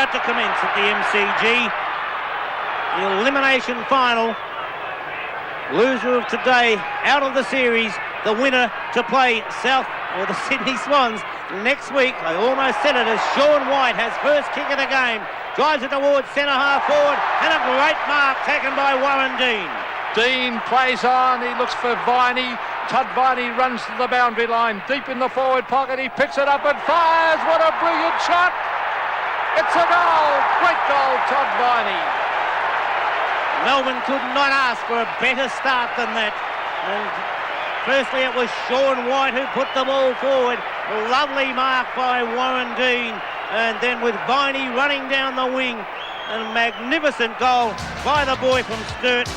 about to commence at the MCG. The elimination final. Loser of today out of the series. The winner to play the Sydney Swans next week. I almost said it, as Sean White has first kick of the game. Drives it towards centre half forward, and a great mark taken by Warren Dean. Dean plays on, he looks for Viney. Todd Viney runs to the boundary line, deep in the forward pocket. He picks it up and fires. What a brilliant shot! It's a goal! Great goal, Todd Viney. Melbourne could not ask for a better start than that. And firstly, it was Sean White who put the ball forward. A lovely mark by Warren Dean. And then with Viney running down the wing, a magnificent goal by the boy from Sturt.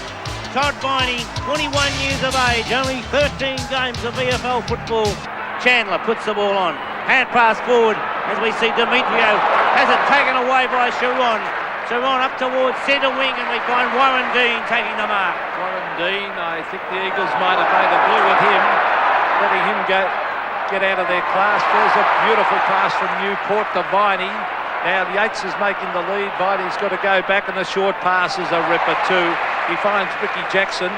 Todd Viney, 21 years of age, only 13 games of VFL football. Chandler puts the ball on. Hand pass forward as we see Demetrio has it taken away by Sharon. Sharon up towards centre wing, and we find Warren Dean taking the mark. Warren Dean, I think the Eagles might have made a deal with him, letting him get out of their class. There's a beautiful pass from Newport to Viney. Now Yates is making the lead. Viney's got to go back, and the short pass is a ripper too. He finds Ricky Jackson.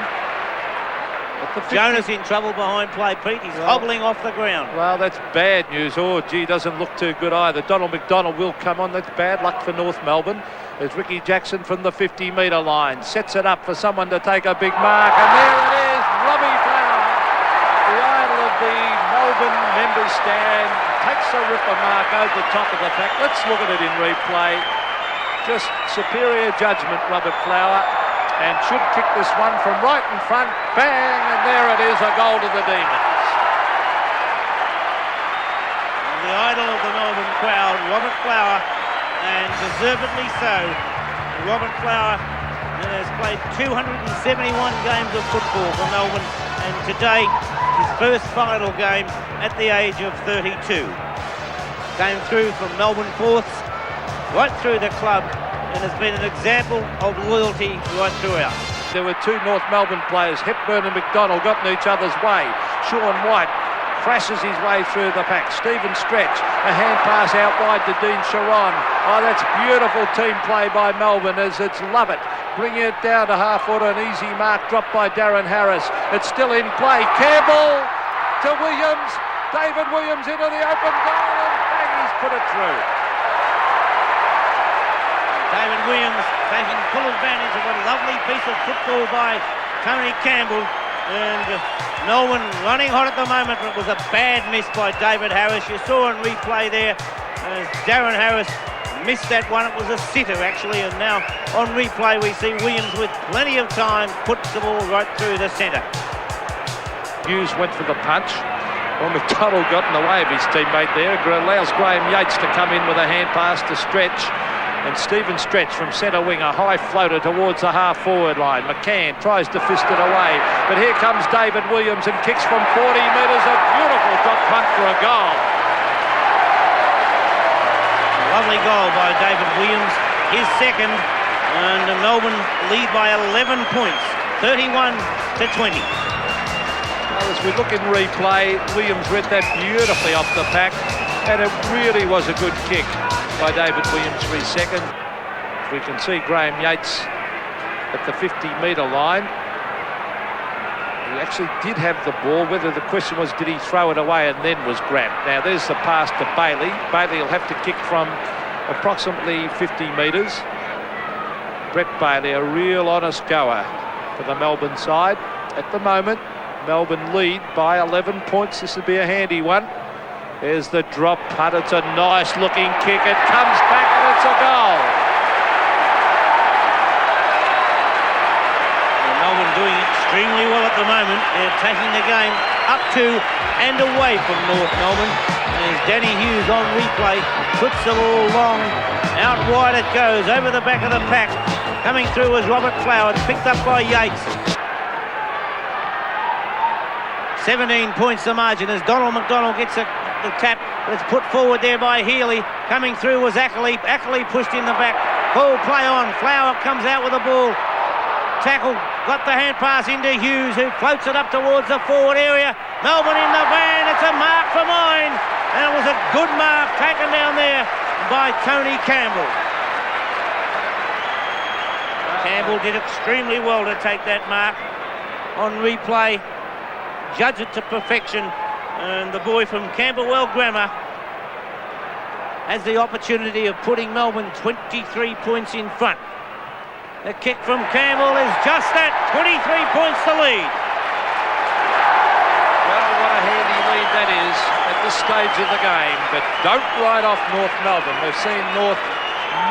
Jonas in trouble behind play, Pete. He's hobbling off the ground. Well, that's bad news. Oh, gee, doesn't look too good either. Donald McDonald will come on. That's bad luck for North Melbourne. There's Ricky Jackson from the 50-metre line. Sets it up for someone to take a big mark. And there it is, Robbie Flower, the idol of the Melbourne members stand. Takes a ripper mark over the top of the pack. Let's look at it in replay. Just superior judgment, Robert Flower. And should kick this one from right in front. Bang! And there it is, a goal to the Demons. And the idol of the Melbourne crowd, Robert Flower, and deservedly so. Robert Flower has played 271 games of football for Melbourne, and today his first final game at the age of 32. Came through from Melbourne fourths, right through the club, and has been an example of loyalty right throughout. There were two North Melbourne players, Hepburn and McDonald, got in each other's way. Sean White crashes his way through the pack. Stephen Stretch, a hand pass out wide to Dean Sharon. Oh, that's beautiful team play by Melbourne, as it's Lovett bringing it down to half foot. An easy mark dropped by Darren Harris. It's still in play. Campbell to Williams. David Williams into the open goal, and bang, he's put it through. David Williams taking full advantage of a lovely piece of football by Tony Campbell. And Melbourne running hot at the moment, but it was a bad miss by David Harris. You saw on replay there as Darren Harris missed that one. It was a sitter actually, and now on replay we see Williams with plenty of time puts the ball right through the centre. Hughes went for the punch. Well, McDonald got in the way of his teammate there. Allows Graham Yates to come in with a hand pass to Stretch. And Stephen Stretch from centre wing, a high floater towards the half-forward line. McCann tries to fist it away, but here comes David Williams and kicks from 40 metres. A beautiful drop punt for a goal. Lovely goal by David Williams, his second, and Melbourne lead by 11 points, 31-20. Well, as we look in replay, Williams read that beautifully off the pack, and it really was a good kick by David Williams for his second. We can see Graham Yates at the 50-metre line. He actually did have the ball. Whether the question was, did he throw it away and then was grabbed? Now, there's the pass to Bailey. Bailey will have to kick from approximately 50 metres. Bret Bailey, a real honest goer for the Melbourne side. At the moment, Melbourne lead by 11 points. This would be a handy one. There's the drop putt. It's a nice looking kick. It comes back and it's a goal. Well, Melbourne doing extremely well at the moment. They're taking the game up to and away from North Melbourne. And as Danny Hughes on replay puts the ball long, out wide it goes, over the back of the pack. Coming through was Robert Flower, picked up by Yates. 17 points the margin as Donald McDonald gets the tap. It's put forward there by Healy. Coming through was Ackley. Ackley pushed in the back. Ball play on. Flower comes out with the ball. Tackle. Got the hand pass into Hughes, who floats it up towards the forward area. Melbourne in the van. It's a mark for mine. And it was a good mark taken down there by Tony Campbell. Campbell did extremely well to take that mark. On replay, judge it to perfection, and the boy from Camberwell Grammar has the opportunity of putting Melbourne 23 points in front. The kick from Campbell is just that, 23 points to lead. Well, what a handy lead that is at this stage of the game, but don't write off North Melbourne. We've seen North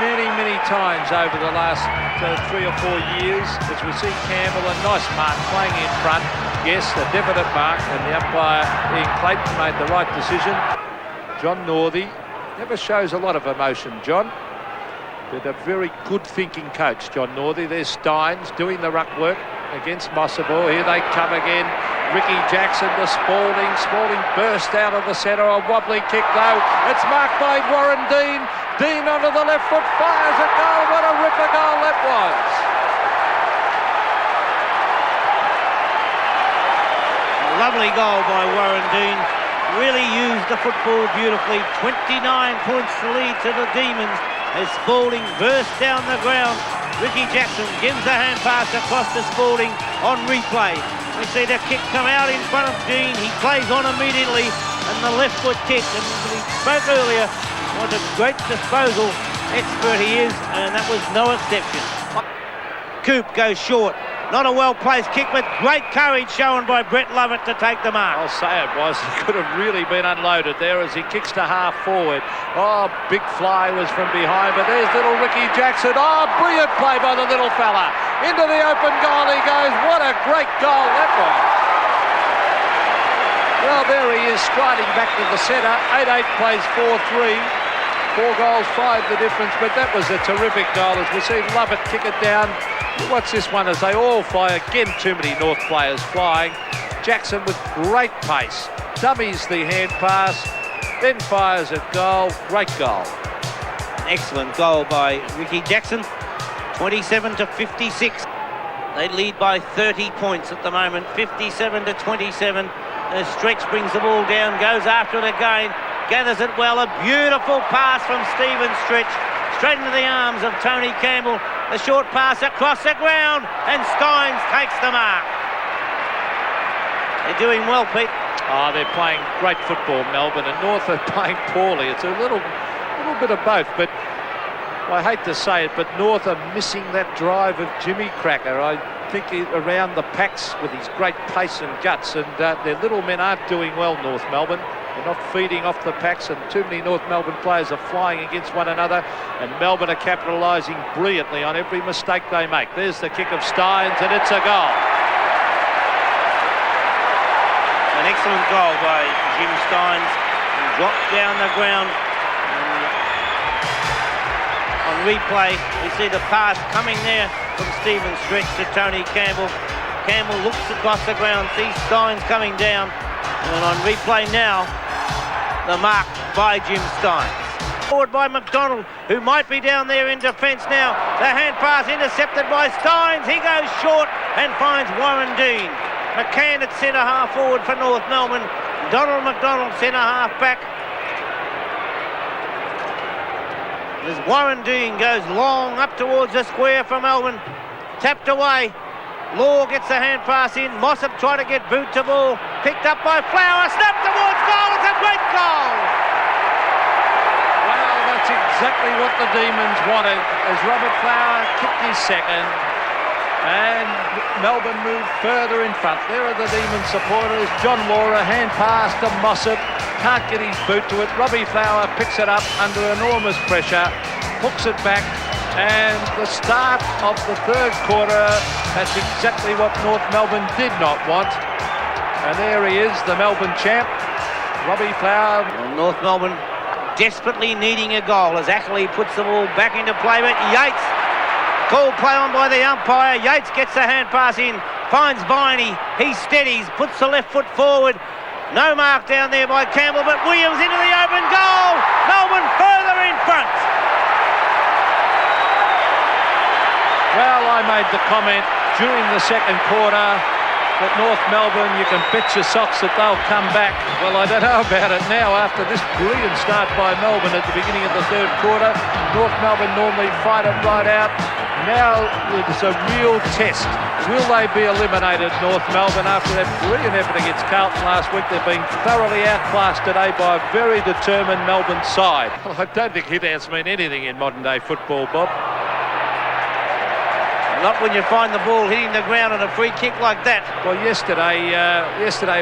many times over the last 3 or 4 years, as we see Campbell, a nice mark playing in front. Yes, a definite mark, and the umpire Ian Clayton made the right decision. John Northey never shows a lot of emotion, John, but a very good thinking coach, John Northey. There's Stynes doing the ruck work against Mossabor. Here they come again. Ricky Jackson to Spalding. Spalding burst out of the centre. A wobbly kick though. It's marked by Warren Dean. Dean onto the left foot, fires a goal. What a ripper goal that was. A lovely goal by Warren Dean. Really used the football beautifully. 29 points to lead to the Demons as Spalding burst down the ground. Ricky Jackson gives a hand pass across to Spalding on replay. We see the kick come out in front of Dean. He plays on immediately, and the left foot kick. And we spoke earlier what a great disposal expert he is, and that was no exception. Coop goes short. Not a well-placed kick, but great courage shown by Bret to take the mark. I'll say it was. He could have really been unloaded there as he kicks to half forward. Oh, big fly was from behind, but there's little Ricky Jackson. Oh, brilliant play by the little fella. Into the open goal he goes. What a great goal that was. Well, there he is, striding back to the centre. 8-8 plays 4-3. 4 goals, 5 the difference, but that was a terrific goal as we see Lovett kick it down. Watch this one as they all fly. Again, too many North players flying. Jackson with great pace. Dummies the hand pass, then fires a goal. Great goal. Excellent goal by Ricky Jackson. 27-56. They lead by 30 points at the moment. 57-27. As Stretch brings the ball down, goes after it again. Gathers it well. A beautiful pass from Stephen Stretch. Straight into the arms of Tony Campbell. The short pass across the ground, and Stynes takes the mark. They're doing well, Pete. Oh, they're playing great football, Melbourne, and North are playing poorly. It's a little bit of both, but I hate to say it, but North are missing that drive of Jimmy Cracker. I think around the packs with his great pace and guts, and their little men aren't doing well, North Melbourne. They're not feeding off the packs, and too many North Melbourne players are flying against one another, and Melbourne are capitalising brilliantly on every mistake they make. There's the kick of Stynes, and it's a goal. An excellent goal by Jim Stynes. He dropped down the ground. On replay, we see the pass coming there from Stephen Stretch to Tony Campbell. Campbell looks across the ground, sees Stynes coming down, and on replay now, the mark by Jim Stynes. Forward by McDonald, who might be down there in defence now. The hand pass intercepted by Stynes. He goes short and finds Warren Dean. McCann at centre half forward for North Melbourne. Donald McDonald centre half back. As Warren Dean goes long up towards the square for Melbourne. Tapped away. Law gets the hand pass in. Mossop tried to get boot to ball. Picked up by Flower. Snapped towards goal. It's a great goal. Well, that's exactly what the Demons wanted as Robert Flower kicked his second. And Melbourne moved further in front. There are the Demon supporters. John Laura, hand pass to Mossop. Can't get his boot to it. Robbie Flower picks it up under enormous pressure. Hooks it back. And the start of the third quarter, that's exactly what North Melbourne did not want. And there he is, the Melbourne champ, Robbie Flower. Well, North Melbourne desperately needing a goal as Ackley puts the ball back into play, but Yates, called play on by the umpire. Yates gets the hand pass in, finds Viney, he steadies, puts the left foot forward. No mark down there by Campbell, but Williams into the open goal. Melbourne further in front. Well, I made the comment during the second quarter that North Melbourne, you can bet your socks that they'll come back. Well, I don't know about it now after this brilliant start by Melbourne at the beginning of the third quarter. North Melbourne normally fight it right out. Now it's a real test. Will they be eliminated, North Melbourne, after that brilliant effort against Carlton last week? They've been thoroughly outclassed today by a very determined Melbourne side. Well, I don't think hit-outs mean anything in modern-day football, Bob. Not when you find the ball hitting the ground on a free kick like that. Well, yesterday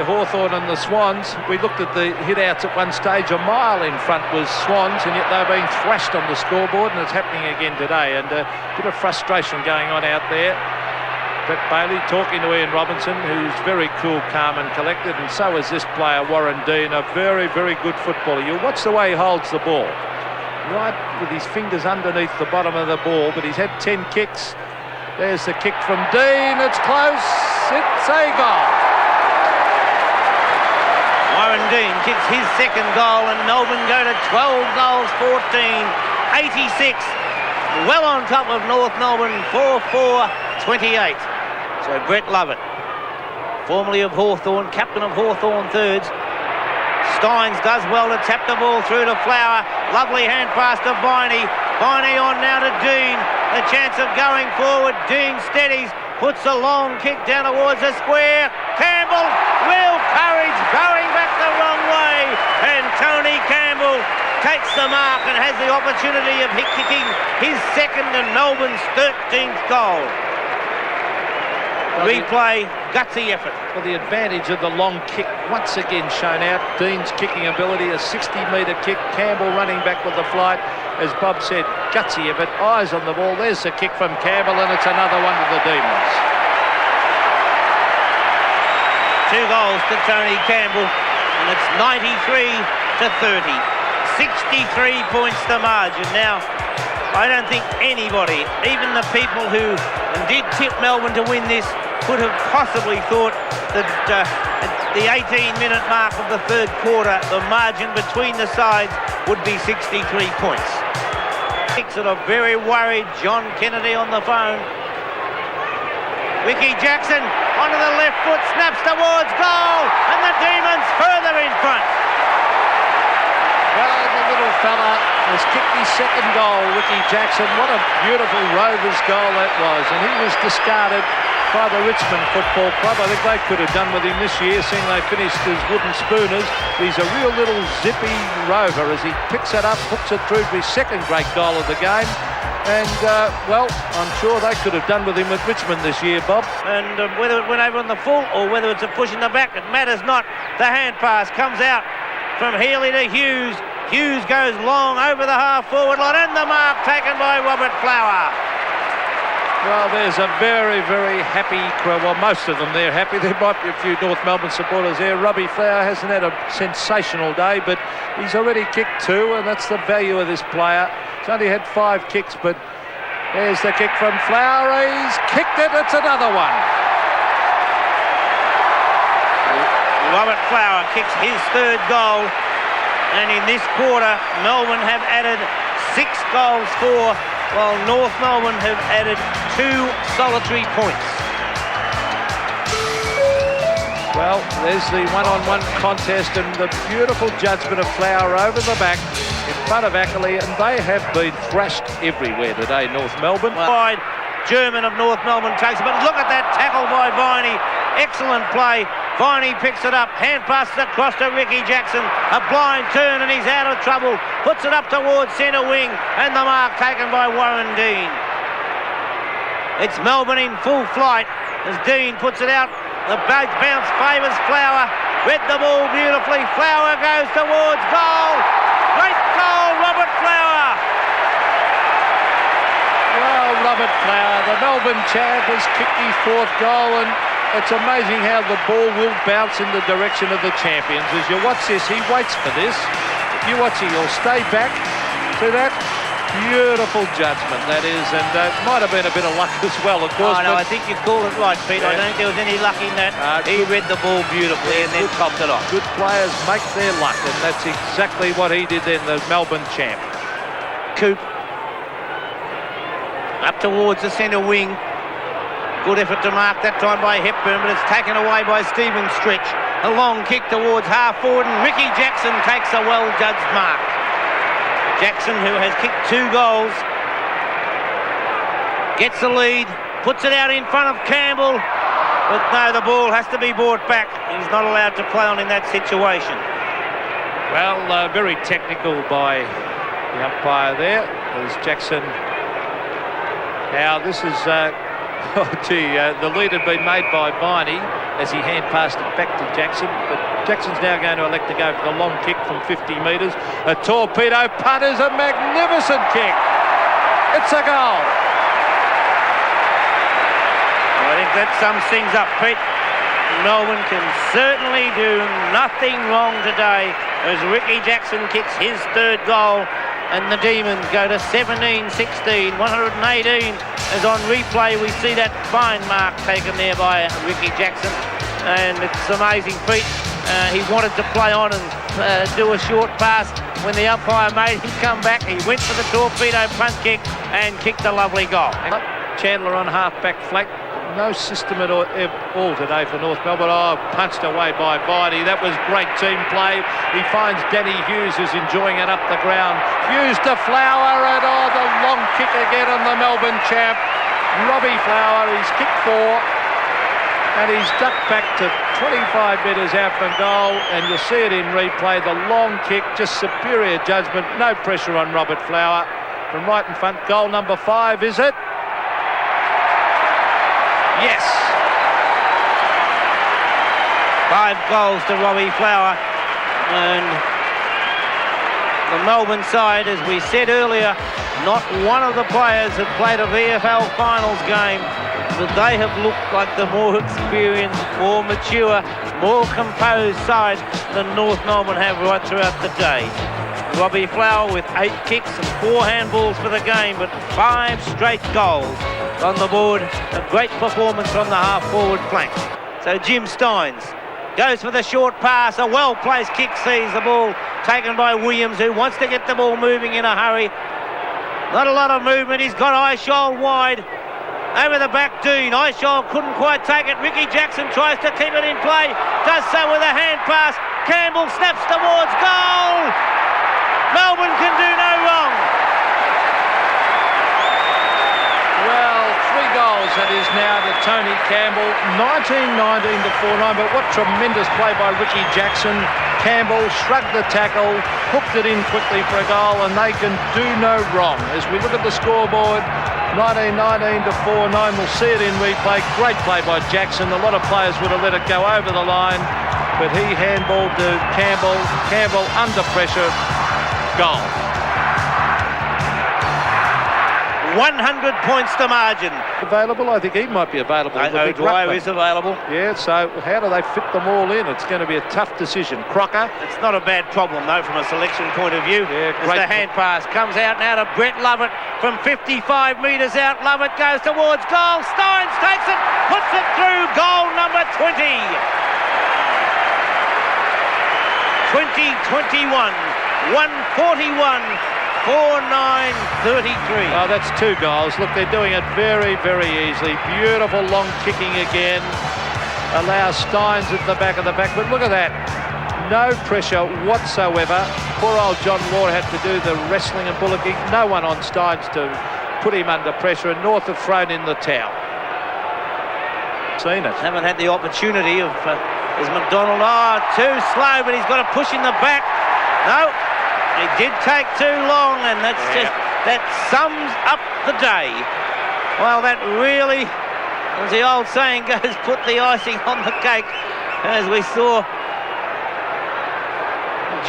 Hawthorn and the Swans, we looked at the hit-outs at one stage. A mile in front was Swans, and yet they're being thrashed on the scoreboard, and it's happening again today. And a bit of frustration going on out there. Bret Bailey talking to Ian Robinson, who's very cool, calm and collected, and so is this player, Warren Dean, a very, very good footballer. You watch the way he holds the ball. Right with his fingers underneath the bottom of the ball, but he's had 10 kicks. There's the kick from Dean. It's close. It's a goal. Warren Dean kicks his second goal, and Melbourne go to 12 goals, 14, 86. Well on top of North Melbourne, 4-4, 28. So Bret Lovett, formerly of Hawthorn, captain of Hawthorn thirds. Stynes does well to tap the ball through to Flower. Lovely hand pass to Viney. Viney on now to Dean. The chance of going forward. Dean steadies, puts a long kick down towards the square. Campbell, real courage, going back the wrong way. And Tony Campbell takes the mark and has the opportunity of kicking his second and Melbourne's 13th goal. Replay, gutsy effort. Well, the advantage of the long kick once again shown out. Dean's kicking ability, a 60-metre kick. Campbell running back with the flight. As Bob said, gutsy effort, eyes on the ball. There's the kick from Campbell, and it's another one to the Demons. 2 goals to Tony Campbell, and it's 93 to 30. 63 points to margin. Now, I don't think anybody, even the people who did tip Melbourne to win this, could have possibly thought that at the 18-minute mark of the third quarter, the margin between the sides would be 63 points. Sort of very worried John Kennedy on the phone. Ricky Jackson onto the left foot, snaps towards goal, and the Demons further in front. Well, the little fella has kicked his second goal, Ricky Jackson. What a beautiful Rovers goal that was. And he was discarded by the Richmond Football Club. I think they could have done with him this year, seeing they finished as wooden spooners. He's a real little zippy rover as he picks it up, hooks it through for his second great goal of the game. And, well, I'm sure they could have done with him with Richmond this year, Bob. And whether it went over on the full or whether it's a push in the back, it matters not. The hand pass comes out from Healy to Hughes. Hughes goes long over the half-forward line, and the mark taken by Robert Flower. Well, there's a very, very happy crowd. Well, most of them, they're happy. There might be a few North Melbourne supporters there. Robbie Flower hasn't had a sensational day, but he's already kicked 2, and that's the value of this player. He's only had 5 kicks, but there's the kick from Flower. He's kicked it. It's another one. Robert Flower kicks his third goal, and in this quarter, Melbourne have added 6 goals for, while North Melbourne have added 2 solitary points. Well, there's the one-on-one contest and the beautiful judgment of Flower over the back in front of Ackley, and they have been thrashed everywhere today, North Melbourne. Wide, German of North Melbourne takes it, but look at that tackle by Viney. Excellent play. Viney picks it up, hand passes across to Ricky Jackson. A blind turn and he's out of trouble. Puts it up towards centre wing, and the mark taken by Warren Dean. It's Melbourne in full flight as Dean puts it out. The bounce favours Flower. Read the ball beautifully. Flower goes towards goal. Great goal, Robert Flower. Well, Robert Flower, the Melbourne champ, has kicked his 4th goal, and it's amazing how the ball will bounce in the direction of the champions. As you watch this, he waits for this. If you watch it, he'll stay back to that. Beautiful judgment, that is, and it might have been a bit of luck as well, of course. Oh, no, I think you called it right, Pete. Yeah. I don't think there was any luck in that. He read the ball beautifully and then topped it off. Good players make their luck, and that's exactly what he did then, the Melbourne champ. Coop up towards the centre wing. Good effort to mark that time by Hepburn, but it's taken away by Stephen Stretch. A long kick towards half forward, and Ricky Jackson takes a well-judged mark. Jackson, who has kicked 2 goals, gets the lead, puts it out in front of Campbell, but no, the ball has to be brought back. He's not allowed to play on in that situation. Well, very technical by the umpire there. There's Jackson. Now, this is... the lead had been made by Viney as he hand passed it back to Jackson, but Jackson's now going to elect to go for the long kick from 50 metres. A torpedo punt is a magnificent kick. It's a goal. I think that sums things up, Pete. Melbourne can certainly do nothing wrong today as Ricky Jackson kicks his third goal, and the Demons go to 17-16, 118. As on replay, we see that fine mark taken there by Ricky Jackson, and it's amazing, Pete. He wanted to play on and do a short pass. When the umpire made him come back, he went for the torpedo punt kick and kicked a lovely goal. Chandler on half-back flank. No system at all today for North Melbourne. Oh, punched away by Viney. That was great team play. He finds Danny Hughes, who's enjoying it up the ground. Hughes to Flower, and the long kick again on the Melbourne champ. Robbie Flower, he's kicked 4, and he's ducked back to 25 metres out from goal, and you'll see it in replay. The long kick, just superior judgment. No pressure on Robert Flower. From right in front, goal number 5, is it? Yes. 5 goals to Robbie Flower, and the Melbourne side, as we said earlier, not one of the players have played a VFL finals game, but they have looked like the more experienced, more mature, more composed side than North Melbourne have right throughout the day. Robbie Flower with 8 kicks and 4 handballs for the game, but 5 straight goals on the board. A great performance from the half-forward flank. So Jim Stynes goes for the short pass. A well-placed kick sees the ball taken by Williams, who wants to get the ball moving in a hurry. Not a lot of movement. He's got Eyeshoal wide. Over the back, Dean. Eyeshoal couldn't quite take it. Ricky Jackson tries to keep it in play. Does so with a hand pass. Campbell snaps towards goal. Melbourne can do no wrong. Well, 3 goals it is now to Tony Campbell. 19-19 to 4-9, but what tremendous play by Ricky Jackson. Campbell shrugged the tackle, hooked it in quickly for a goal, and they can do no wrong. As we look at the scoreboard, 19-19 to 4-9, we'll see it in replay. Great play by Jackson. A lot of players would have let it go over the line, but he handballed to Campbell. Campbell under pressure, goal. 100 points to margin. Available? I think he might be available. O'Dwyer is available. Yeah, so how do they fit them all in? It's going to be a tough decision. Crocker. It's not a bad problem, though, from a selection point of view. Yeah, as the hand pass comes out now to Bret Lovett from 55 metres out. Lovett goes towards goal. Stynes takes it, puts it through. Goal number 20. 2021. 141. 4-9-33. Oh, that's 2 goals. Look, they're doing it very, very easily. Beautiful long kicking again. Allows Stynes at the back of the back. But look at that. No pressure whatsoever. Poor old John Law had to do the wrestling and bullocking. No one on Stynes to put him under pressure. And North have thrown in the towel. Seen it. Haven't had the opportunity of... is McDonald. Oh, too slow, but he's got a push in the back. No. He did take too long, and that sums up the day. Well, that really, as the old saying goes, put the icing on the cake, as we saw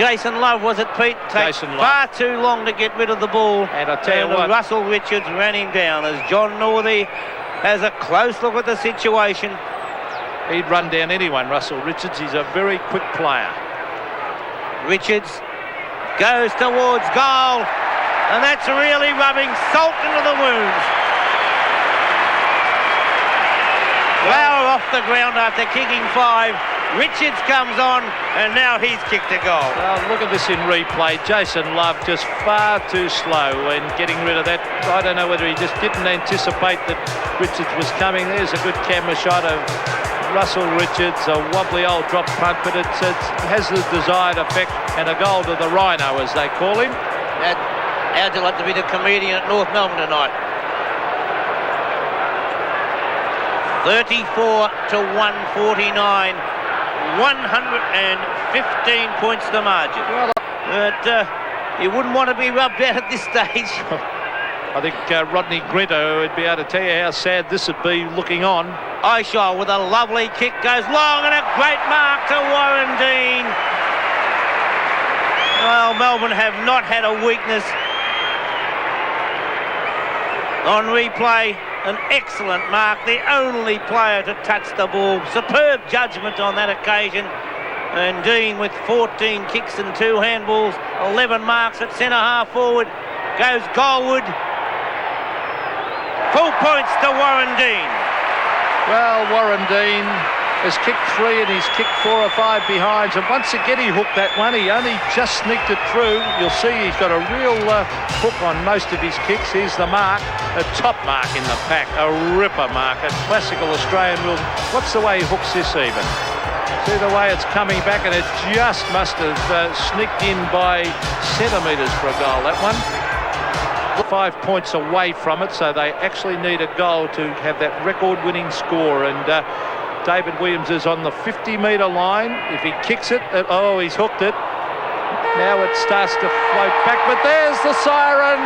Jason Love, was it, Pete? Take far too long to get rid of the ball. And I tell you what, Russell Richards ran him down as John Northey has a close look at the situation. He'd run down anyone, Russell Richards. He's a very quick player. Richards goes towards goal, and that's really rubbing salt into the wounds. Flower off the ground after kicking 5. Richards comes on, and now he's kicked a goal. Well, look at this in replay. Jason Love just far too slow in getting rid of that. I don't know whether he just didn't anticipate that Richards was coming. There's a good camera shot of Russell Richards, a wobbly old drop punt, but it has the desired effect, and a goal to the Rhino, as they call him. How'd you like to be the comedian at North Melbourne tonight? 34 to 149. 115 points the margin. Well, But you wouldn't want to be rubbed out at this stage. I think Rodney Grinter would be able to tell you how sad this would be looking on. Ishaw with a lovely kick, goes long, and a great mark to Warren Dean. Well, Melbourne have not had a weakness. On replay, an excellent mark, the only player to touch the ball. Superb judgment on that occasion. And Dean with 14 kicks and 2 handballs, 11 marks at centre half forward, goes goalward. Full points to Warren Dean. Well, Warren Dean has kicked 3 and he's kicked 4 or 5 behinds, and once again he hooked that one. He only just sneaked it through. You'll see he's got a real hook on most of his kicks. Here's the mark, a top mark in the pack, a ripper mark, a classical Australian rule. What's the way he hooks this even? See the way it's coming back, and it just must have sneaked in by centimetres for a goal, that one. 5 points away from it, so they actually need a goal to have that record-winning score. And David Williams is on the 50-metre line. If he kicks it, oh, he's hooked it. Now it starts to float back, but there's the siren.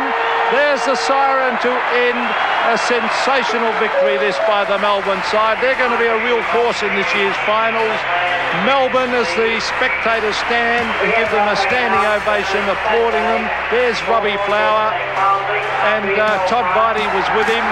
There's the siren to end a sensational victory, this by the Melbourne side. They're going to be a real force in this year's finals. Melbourne, as the spectators stand and give them a standing ovation, applauding them. There's Robbie Flower, and Todd Viney was with him.